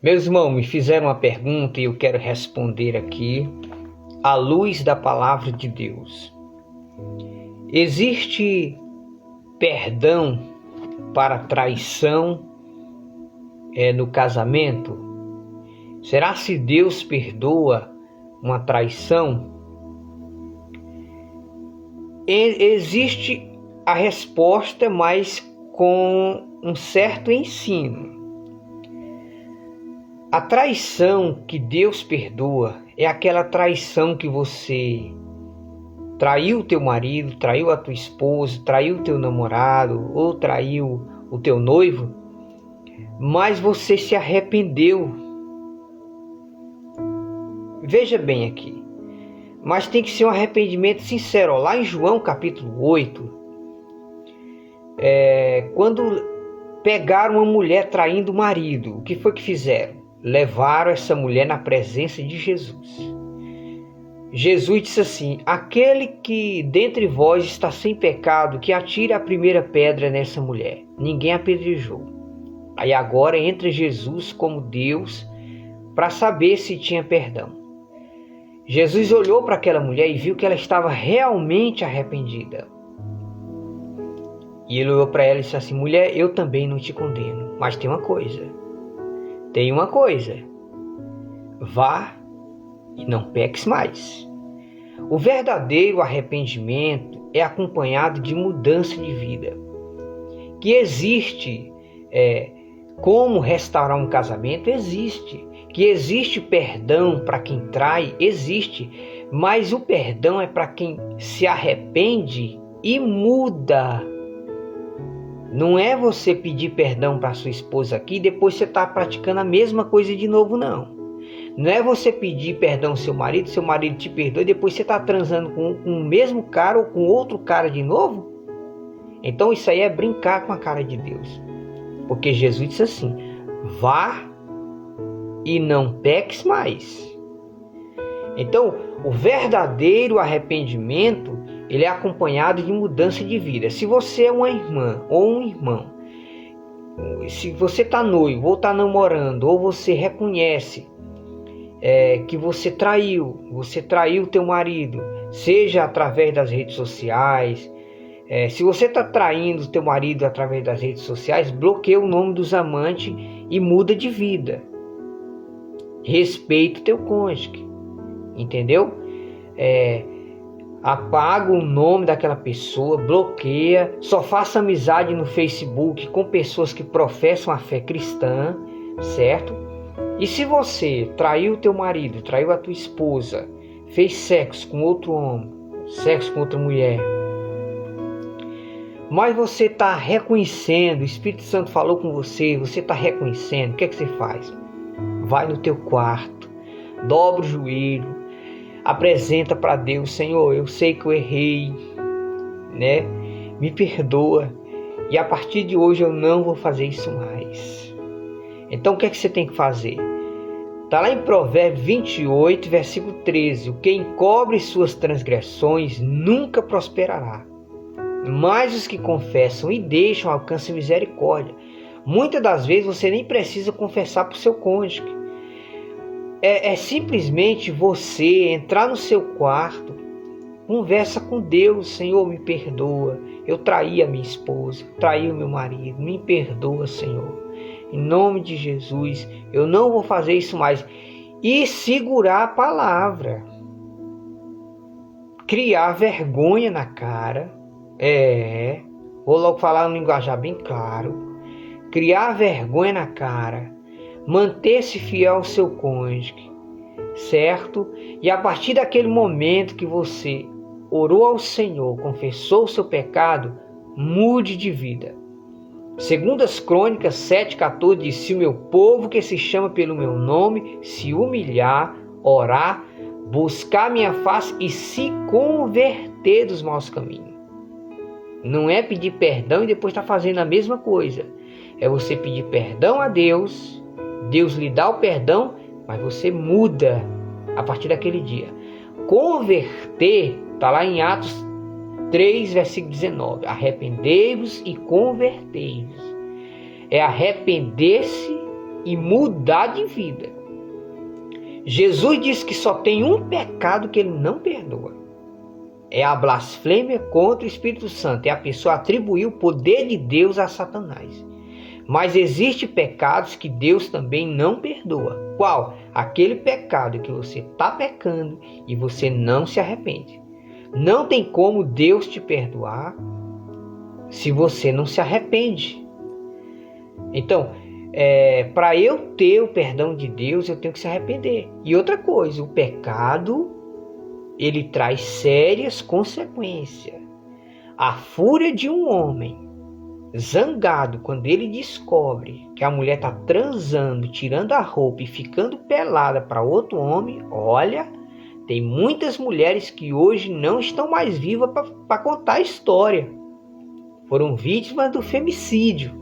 Meus irmãos, me fizeram uma pergunta e eu quero responder aqui à luz da palavra de Deus. Existe perdão para traição no casamento? Será se Deus perdoa uma traição? Existe a resposta, mas com um certo ensino. A traição que Deus perdoa é aquela traição que você traiu o teu marido, traiu a tua esposa, traiu o teu namorado ou traiu o teu noivo, mas você se arrependeu. Veja bem aqui, mas tem que ser um arrependimento sincero. Lá em João capítulo 8, quando pegaram uma mulher traindo o marido, o que foi que fizeram? Levaram essa mulher na presença de Jesus. Jesus disse assim: aquele que dentre vós está sem pecado, que atire a primeira pedra nessa mulher. Ninguém apedrejou. Aí agora entra Jesus como Deus para saber se tinha perdão. Jesus olhou para aquela mulher e viu que ela estava realmente arrependida. E ele olhou para ela e disse assim: mulher, eu também não te condeno, mas tem uma coisa, vá e não peques mais. O verdadeiro arrependimento é acompanhado de mudança de vida. Que existe como restaurar um casamento? Existe. Que existe perdão para quem trai? Existe. Mas o perdão é para quem se arrepende e muda. Não é você pedir perdão para sua esposa aqui e depois você está praticando a mesma coisa de novo, não. Não é você pedir perdão ao seu marido te perdoa e depois você está transando com o mesmo cara ou com outro cara de novo? Então isso aí é brincar com a cara de Deus. Porque Jesus disse assim: vá e não peques mais. Então o verdadeiro arrependimento, ele é acompanhado de mudança de vida. Se você é uma irmã ou um irmão, se você está noivo ou está namorando, ou você reconhece que você traiu teu marido, seja através das redes sociais. Se você está traindo teu marido através das redes sociais, bloqueia o nome dos amantes e muda de vida. Respeita o teu cônjuge, entendeu? Apaga o nome daquela pessoa, bloqueia, só faça amizade no Facebook com pessoas que professam a fé cristã, certo? E se você traiu o teu marido, traiu a tua esposa, fez sexo com outro homem, sexo com outra mulher, mas você está reconhecendo, o Espírito Santo falou com você está reconhecendo, o que é que você faz? Vai no teu quarto, dobra o joelho, apresenta para Deus: Senhor, eu sei que eu errei, né? Me perdoa, e a partir de hoje eu não vou fazer isso mais. Então o que é que você tem que fazer? Está lá em Provérbios 28, versículo 13. O que encobre suas transgressões nunca prosperará, mas os que confessam e deixam alcançam misericórdia. Muitas das vezes você nem precisa confessar para o seu cônjuge. É simplesmente você entrar no seu quarto, conversa com Deus: Senhor, me perdoa, eu traí a minha esposa, traí o meu marido, me perdoa, Senhor, em nome de Jesus, eu não vou fazer isso mais. E segurar a palavra, criar vergonha na cara, vou logo falar um linguajar bem claro, criar vergonha na cara, manter-se fiel ao seu cônjuge, certo? E a partir daquele momento que você orou ao Senhor, confessou o seu pecado, mude de vida. Segundo as Crônicas 7,14 diz: se o meu povo que se chama pelo meu nome se humilhar, orar, buscar minha face e se converter dos maus caminhos. Não é pedir perdão e depois estar fazendo a mesma coisa. É você pedir perdão a Deus, Deus lhe dá o perdão, mas você muda a partir daquele dia. Converter, está lá em Atos 3, versículo 19. Arrependei-vos e convertei-vos. É arrepender-se e mudar de vida. Jesus disse que só tem um pecado que ele não perdoa. É a blasfêmia contra o Espírito Santo. É a pessoa atribuir o poder de Deus a Satanás. Mas existem pecados que Deus também não perdoa. Qual? Aquele pecado que você está pecando e você não se arrepende. Não tem como Deus te perdoar se você não se arrepende. Então, para eu ter o perdão de Deus, eu tenho que se arrepender. E outra coisa, o pecado, ele traz sérias consequências. A fúria de um homem zangado, quando ele descobre que a mulher está transando, tirando a roupa e ficando pelada para outro homem, olha, tem muitas mulheres que hoje não estão mais vivas para contar a história. Foram vítimas do femicídio.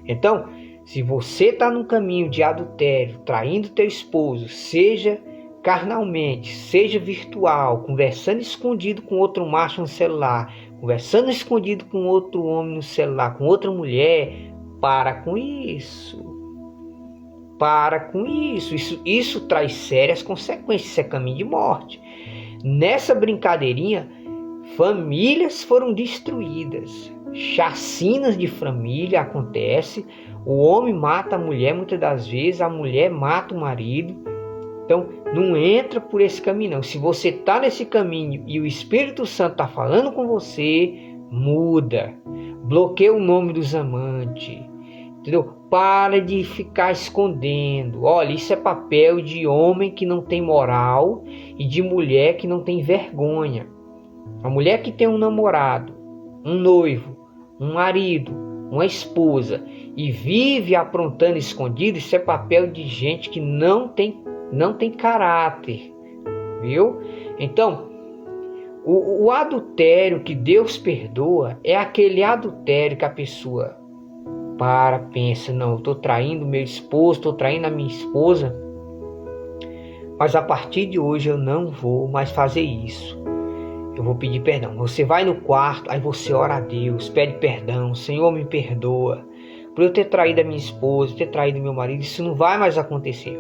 Então, se você está num caminho de adultério, traindo teu esposo, seja carnalmente, seja virtual, conversando escondido com outro macho no celular, conversando escondido com outro homem no celular, com outra mulher, para com isso. Para com isso. Isso traz sérias consequências, isso é caminho de morte. Nessa brincadeirinha, famílias foram destruídas, chacinas de família acontecem, o homem mata a mulher muitas das vezes, a mulher mata o marido. Então, não entra por esse caminho não. Se você está nesse caminho e o Espírito Santo está falando com você, muda. Bloqueia o nome dos amantes. Entendeu? Para de ficar escondendo. Olha, isso é papel de homem que não tem moral e de mulher que não tem vergonha. A mulher que tem um namorado, um noivo, um marido, uma esposa e vive aprontando escondido, isso é papel de gente que não tem caráter, viu? Então, o adultério que Deus perdoa é aquele adultério que a pessoa pensa, não, eu estou traindo meu esposo, estou traindo a minha esposa, mas a partir de hoje eu não vou mais fazer isso. Eu vou pedir perdão. Você vai no quarto, aí você ora a Deus, pede perdão. Senhor, me perdoa por eu ter traído a minha esposa, ter traído meu marido. Isso não vai mais acontecer.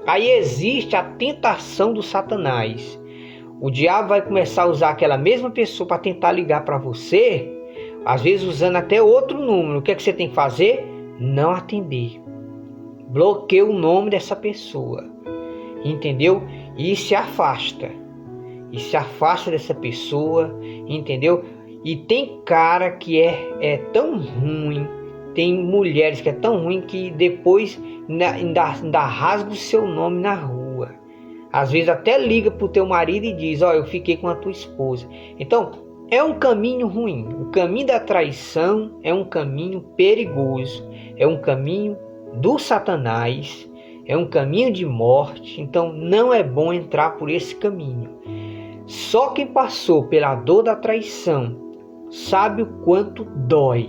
Aí existe a tentação do Satanás. O diabo vai começar a usar aquela mesma pessoa para tentar ligar para você, às vezes usando até outro número. O que é que você tem que fazer? Não atender. Bloqueia o nome dessa pessoa. Entendeu? E se afasta. E se afasta dessa pessoa, entendeu? E tem cara que é tão ruim, tem mulheres que é tão ruim que depois ainda rasga o seu nome na rua. Às vezes até liga pro teu marido e diz, eu fiquei com a tua esposa. Então, é um caminho ruim. O caminho da traição é um caminho perigoso. É um caminho do Satanás. É um caminho de morte. Então, não é bom entrar por esse caminho. Só quem passou pela dor da traição sabe o quanto dói.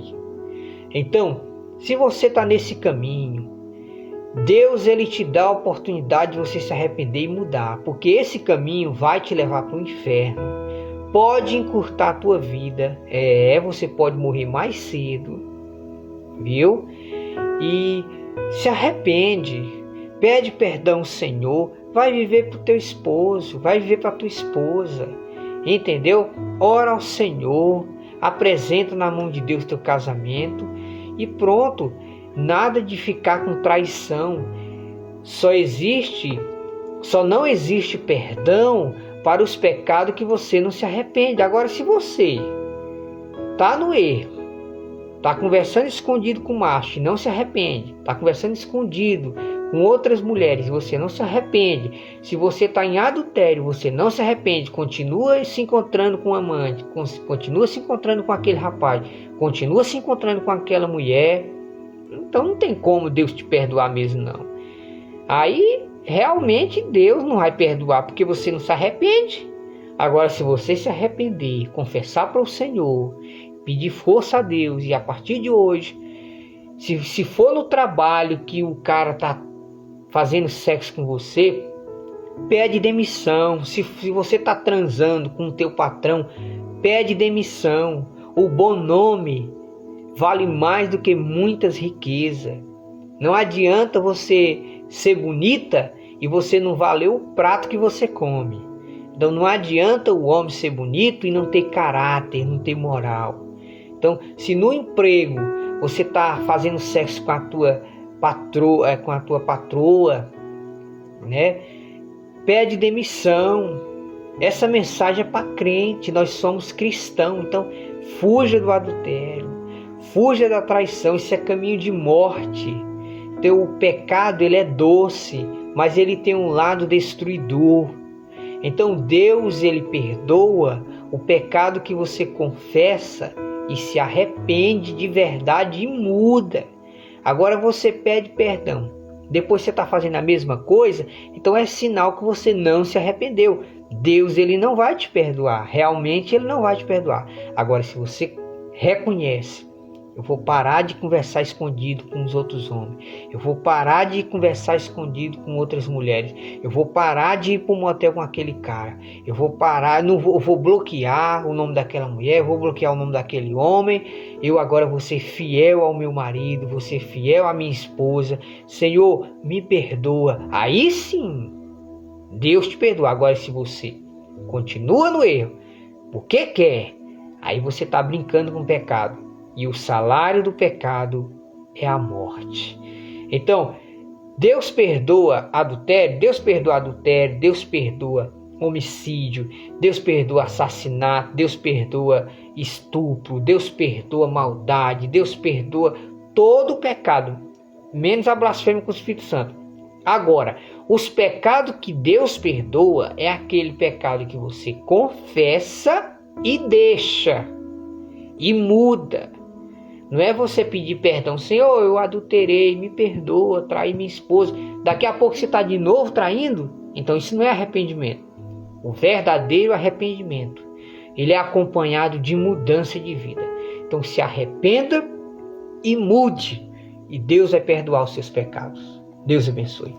Então, se você está nesse caminho, Deus ele te dá a oportunidade de você se arrepender e mudar, porque esse caminho vai te levar para o inferno. Pode encurtar a tua vida, você pode morrer mais cedo, viu? E se arrepende, pede perdão ao Senhor. Vai viver para o teu esposo, vai viver para a tua esposa, entendeu? Ora ao Senhor, apresenta na mão de Deus teu casamento e pronto. Nada de ficar com traição. Só não existe perdão para os pecados que você não se arrepende. Agora, se você está no erro, está conversando escondido com o macho e não se arrepende, está conversando escondido com outras mulheres, você não se arrepende. Se você está em adultério, você não se arrepende, continua se encontrando com o amante, continua se encontrando com aquele rapaz, continua se encontrando com aquela mulher, então não tem como Deus te perdoar mesmo não. Aí realmente Deus não vai perdoar porque você não se arrepende. Agora, se você se arrepender, confessar para o Senhor, pedir força a Deus e a partir de hoje, se for no trabalho que o cara está fazendo sexo com você, pede demissão. Se você está transando com o teu patrão, pede demissão. O bom nome vale mais do que muitas riquezas. Não adianta você ser bonita e você não valer o prato que você come. Então não adianta o homem ser bonito e não ter caráter, não ter moral. Então, se no emprego você está fazendo sexo com a tua patroa, né? Pede demissão. Essa mensagem é para crente, nós somos cristãos, então fuja do adultério, fuja da traição, isso é caminho de morte. Então, o pecado ele é doce, mas ele tem um lado destruidor. Então Deus ele perdoa o pecado que você confessa e se arrepende de verdade e muda. Agora você pede perdão, depois você está fazendo a mesma coisa, então é sinal que você não se arrependeu. Deus ele não vai te perdoar, realmente ele não vai te perdoar. Agora se você reconhece, eu vou parar de conversar escondido com os outros homens, eu vou parar de conversar escondido com outras mulheres, eu vou parar de ir para um motel com aquele cara, eu vou parar, eu vou bloquear o nome daquela mulher, eu vou bloquear o nome daquele homem, eu agora vou ser fiel ao meu marido, vou ser fiel à minha esposa. Senhor, me perdoa. Aí sim, Deus te perdoa. Agora se você continua no erro, porque quer, aí você está brincando com o pecado. E o salário do pecado é a morte. Então, Deus perdoa adultério, Deus perdoa homicídio, Deus perdoa assassinato, Deus perdoa estupro, Deus perdoa maldade, Deus perdoa todo o pecado, menos a blasfêmia com o Espírito Santo. Agora, os pecados que Deus perdoa é aquele pecado que você confessa e deixa e muda. Não é você pedir perdão, Senhor, eu adulterei, me perdoa, traí minha esposa. Daqui a pouco você está de novo traindo? Então isso não é arrependimento. O verdadeiro arrependimento, ele é acompanhado de mudança de vida. Então se arrependa e mude. E Deus vai perdoar os seus pecados. Deus abençoe.